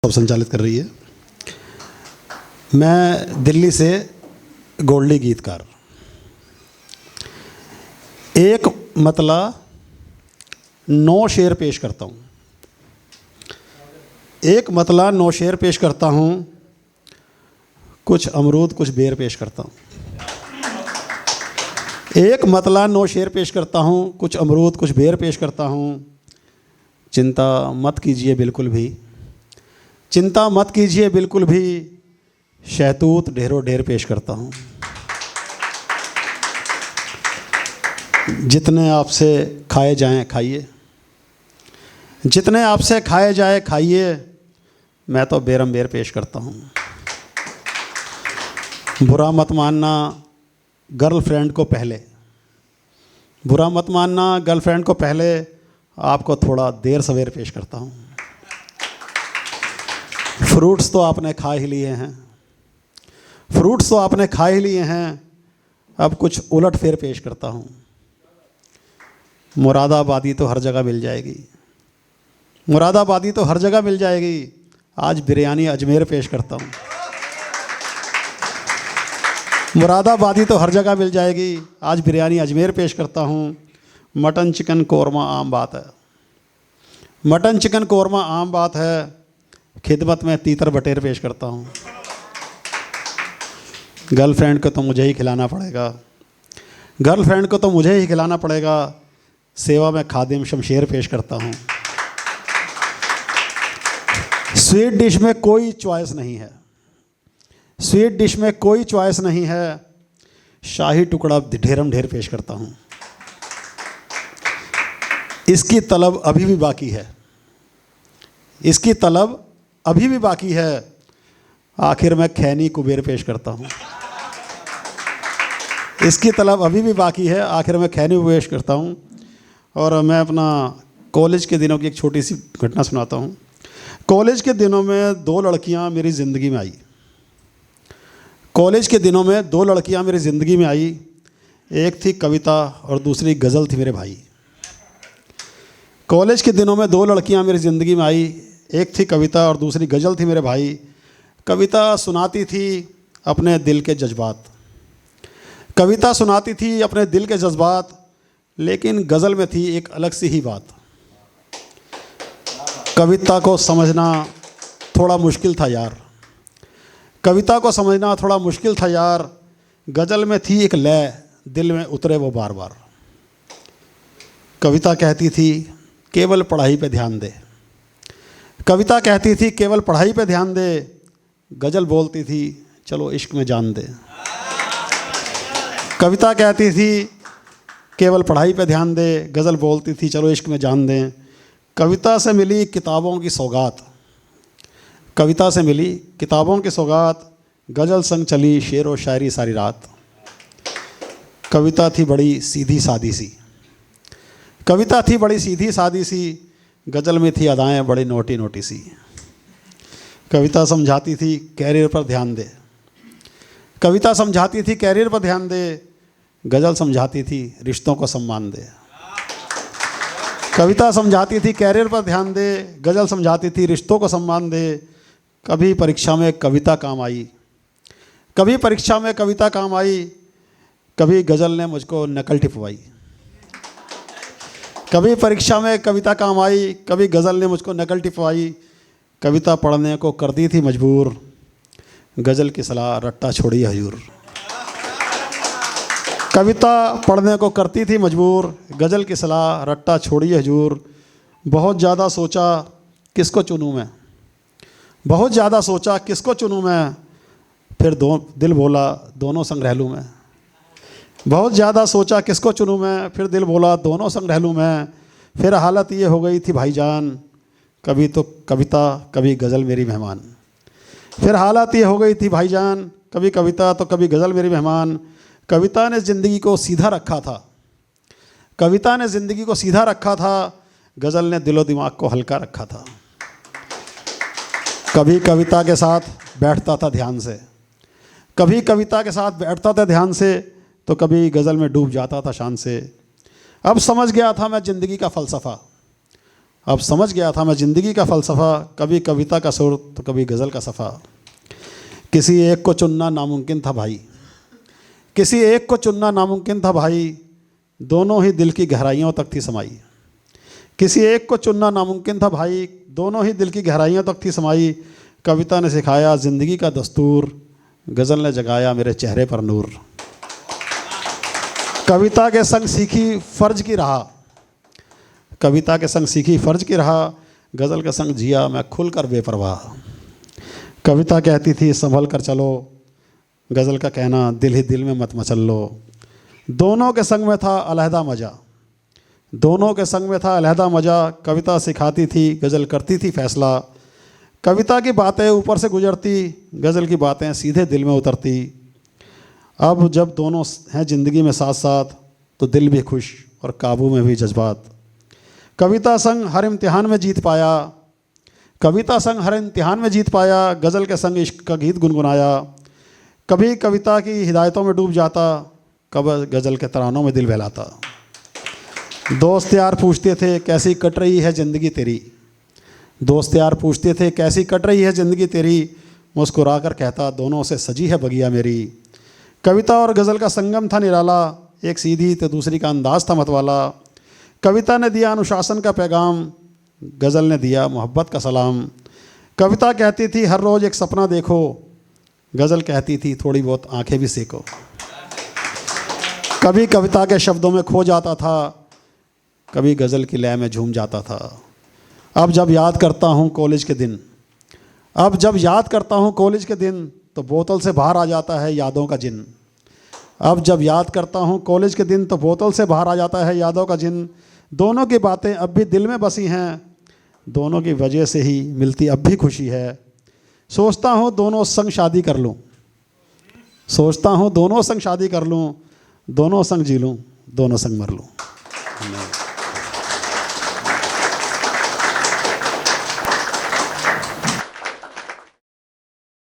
महोत्सव संचालित कर रही है। मैं दिल्ली से गोल्डी गीतकार, एक मतला 9 शेर पेश करता हूँ। एक मतला 9 शेर पेश करता हूँ, कुछ अमरूद कुछ बेर पेश करता हूँ। एक मतला 9 शेर पेश करता हूँ, कुछ अमरूद कुछ बेर पेश करता हूँ। चिंता मत कीजिए बिल्कुल भी, चिंता मत कीजिए बिल्कुल भी, शहतूत ढेरों ढेर पेश करता हूँ। जितने आपसे खाए जाएं खाइए, जितने आपसे खाए जाए खाइए, मैं तो बेरम बेर पेश करता हूँ। बुरा मत मानना गर्लफ्रेंड को पहले, बुरा मत मानना गर्लफ्रेंड को पहले, आपको थोड़ा देर सवेर पेश करता हूँ। फ्रूट्स तो आपने खा ही लिए हैं, फ्रूट्स तो आपने खा ही लिए हैं, अब कुछ उलट फेर पेश करता हूँ। मुरादाबादी तो हर जगह मिल जाएगी, मुरादाबादी तो हर जगह मिल जाएगी, आज बिरयानी अजमेर पेश करता हूँ। मुरादाबादी तो हर जगह मिल जाएगी, आज बिरयानी अजमेर पेश करता हूँ। मटन चिकन कौरमा आम बात है, मटन चिकन कौरमा आम बात है, खिदमत में तीतर बटेर पेश करता हूँ। गर्लफ्रेंड को तो मुझे ही खिलाना पड़ेगा, गर्लफ्रेंड को तो मुझे ही खिलाना पड़ेगा, सेवा में खादिम शमशेर पेश करता हूँ। स्वीट डिश में कोई चॉइस नहीं है, स्वीट डिश में कोई चॉइस नहीं है, शाही टुकड़ा ढेरम ढेर पेश करता हूँ। इसकी तलब अभी भी बाकी है, इसकी तलब अभी भी बाकी है, आखिर मैं खैनी कुबेर पेश करता हूँ। इसकी तलब अभी भी बाकी है, आखिर मैं खैनी पेश करता हूँ। और मैं अपना कॉलेज के दिनों की एक छोटी सी घटना सुनाता हूँ। कॉलेज के दिनों में 2 लड़कियाँ मेरी ज़िंदगी में आई, कॉलेज के दिनों में 2 लड़कियाँ मेरी ज़िंदगी में आई। एक थी कविता और दूसरी गज़ल थी मेरे भाई। कॉलेज के दिनों में 2 लड़कियाँ मेरी ज़िंदगी में आई, एक थी कविता और दूसरी गज़ल थी मेरे भाई। कविता सुनाती थी अपने दिल के जज्बात, कविता सुनाती थी अपने दिल के जज्बात, लेकिन गज़ल में थी एक अलग सी ही बात। कविता को समझना थोड़ा मुश्किल था यार, कविता को समझना थोड़ा मुश्किल था यार, गज़ल में थी एक लय दिल में उतरे वो बार बार। कविता कहती थी केवल पढ़ाई पे ध्यान दे, कविता कहती थी केवल पढ़ाई पे ध्यान दे, गज़ल बोलती थी चलो इश्क में जान दे। कविता कहती थी केवल पढ़ाई पे ध्यान दे, गज़ल बोलती थी चलो इश्क में जान दें। कविता से मिली किताबों की सौगात, कविता से मिली किताबों की सौगात, गज़ल संग चली शेर व शायरी सारी रात। कविता थी बड़ी सीधी सादी सी, कविता थी बड़ी सीधी सादी सी, गज़ल में थी अदाएँ बड़ी नोटी नोटी सी। कविता समझाती थी कैरियर पर ध्यान दे, कविता समझाती थी कैरियर पर ध्यान दे, गज़ल समझाती थी रिश्तों को सम्मान दे। कविता समझाती थी कैरियर पर ध्यान दे, गज़ल समझाती थी रिश्तों को सम्मान दे। कभी परीक्षा में कविता काम आई, कभी परीक्षा में कविता काम आई, कभी गज़ल ने मुझको नकल टिपवाई। कभी परीक्षा में कविता काम आई, कभी गज़ल ने मुझको नकल टिपवाई। कविता पढ़ने को करती थी मजबूर, गज़ल की सलाह रट्टा छोड़ी हजूर। कविता पढ़ने को करती थी मजबूर, गज़ल की सलाह रट्टा छोड़ी हजूर। बहुत ज़्यादा सोचा किसको चुनूँ मैं, बहुत ज़्यादा सोचा किसको चुनूँ मैं, फिर दिल बोला दोनों संग रह लूँ मैं। बहुत ज़्यादा सोचा किसको चुनूँ मैं, फिर दिल बोला दोनों संग रह लूँ मैं। फिर हालत ये हो गई थी भाईजान, कभी तो कविता कभी गज़ल मेरी मेहमान। फिर हालत ये हो गई थी भाईजान, कभी कविता तो कभी गज़ल मेरी मेहमान। कविता ने ज़िंदगी को सीधा रखा था, कविता ने ज़िंदगी को सीधा रखा था, गज़ल ने दिलो दिमाग को हल्का रखा था। कभी कविता के साथ बैठता था ध्यान से, कभी कविता के साथ बैठता था ध्यान से, तो कभी गज़ल में डूब जाता था शान से। अब समझ गया था मैं ज़िंदगी का फ़लसफ़ा, अब समझ गया था मैं ज़िंदगी का फ़लसफ़ा, कभी कविता का सुर तो कभी गज़ल का सफ़ा। किसी एक को चुनना नामुमकिन था भाई, किसी एक को चुनना नामुमकिन था भाई, दोनों ही दिल की गहराइयों तक थी समाई। किसी एक को चुनना नामुमकिन था भाई, दोनों ही दिल की गहराइयों तक थी समाई। कविता ने सिखाया ज़िंदगी का दस्तूर, गज़ल ने जगाया मेरे चेहरे पर नूर। कविता के संग सीखी फ़र्ज की राह, कविता के संग सीखी फ़र्ज की राह, गज़ल के संग जिया मैं खुल कर बेपरवाह। कविता कहती थी संभल कर चलो, गज़ल का कहना दिल ही दिल में मत मचल लो। दोनों के संग में था अलहदा मज़ा, दोनों के संग में था अलहदा मज़ा। कविता सिखाती थी, गज़ल करती थी फ़ैसला। कविता की बातें ऊपर से गुजरती, गज़ल की बातें सीधे दिल में उतरती। अब जब दोनों हैं ज़िंदगी में साथ साथ, तो दिल भी खुश और काबू में भी जज्बात। कविता संग हर इम्तिहान में जीत पाया, कविता संग हर इम्तिहान में जीत पाया। गज़ल के संग इश्क का गीत गुनगुनाया। कभी कविता की हिदायतों में डूब जाता, कब गज़ल के तरानों में दिल बहलाता। दोस्त यार पूछते थे कैसी कट रही है ज़िंदगी तेरी, दोस्त यार पूछते थे कैसी कट रही है ज़िंदगी तेरी। मुस्कुरा कर कहता दोनों से सजी है बगिया मेरी। कविता और गज़ल का संगम था निराला, एक सीधी तो दूसरी का अंदाज़ था मतवाला। कविता ने दिया अनुशासन का पैगाम, गज़ल ने दिया मोहब्बत का सलाम। कविता कहती थी हर रोज़ एक सपना देखो, गज़ल कहती थी थोड़ी बहुत आंखें भी सेको। कभी कविता के शब्दों में खो जाता था, कभी गज़ल की लय में झूम जाता था। अब जब याद करता हूँ कॉलेज के दिन, अब जब याद करता हूँ कॉलेज के दिन, तो बोतल से बाहर आ जाता है यादों का जिन। अब जब याद करता हूँ कॉलेज के दिन, तो बोतल से बाहर आ जाता है यादों का जिन। दोनों की बातें अब भी दिल में बसी हैं, दोनों की वजह से ही मिलती अब भी खुशी है। सोचता हूँ दोनों संग शादी कर लूँ, सोचता हूँ दोनों संग शादी कर लूँ, दोनों संग जी लूँ, दोनों संग मर लूँ।